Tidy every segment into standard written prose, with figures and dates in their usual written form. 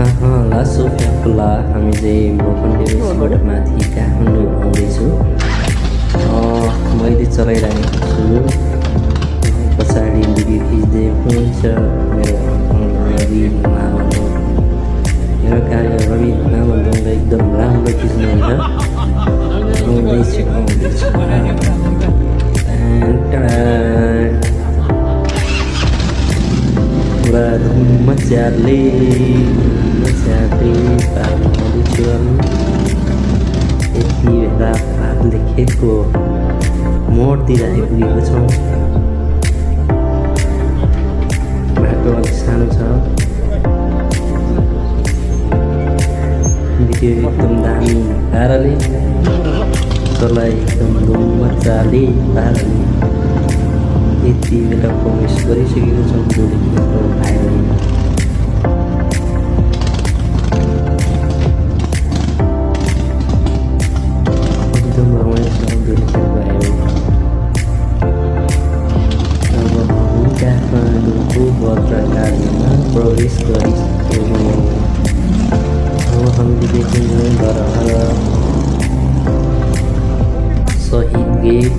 ला सोफिया खोला हामी चाहिँ भोकन्डेबाट माथि काठमाडौँ आउँदैछु। मैले चलाइरहेको छु। पछाडि भिडियो खिच्दै हुनुहुन्छ मेरो रवि मामल। मेरो कार्य रवि मामलले एकदम राम्रो खिच्नुहुन्छ। आउँदैछु पुरा मजाले पार्दैछु हामी। यति बेला पातले खेतको मोडतिर आइपुगेको छौँ। बाटो अलिक सानो छ। भिडियो एकदम दामी पाराले तँलाई एकदम मजाले पाराले यति बेला प्रवेश गरिसकेको छौँ जोडीको भाइले। एकदम रमाइलो छ जोडीको भाइले। अब हामी काठमाडौँको भद्रकालीमा प्रवेश गरिसक्यौँ। अब हामीले देख्यौँ धरहर शहीद गेट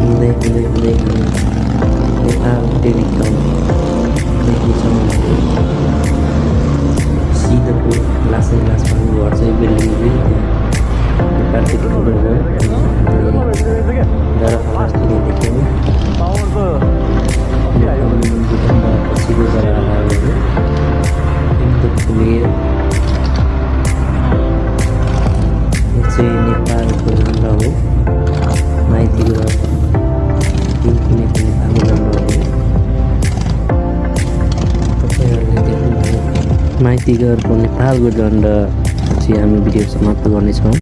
हुँदै नेपाल टेलिकम देख्नेछौँ। सिधो लासमा घर चाहिँ बिल्डिङ चाहिँ नेपाल टेलिकम देख्यौँ। पछिको जग्गाहरू एकदम क्लियर। यो चाहिँ नेपालको झन्डा हो। माइतीको नेपालको झन्डा हो। तपाईँहरूले देख्नुभयो माइतीघरको नेपालको झन्डा चाहिँ हामी भिडियो समाप्त गर्नेछौँ।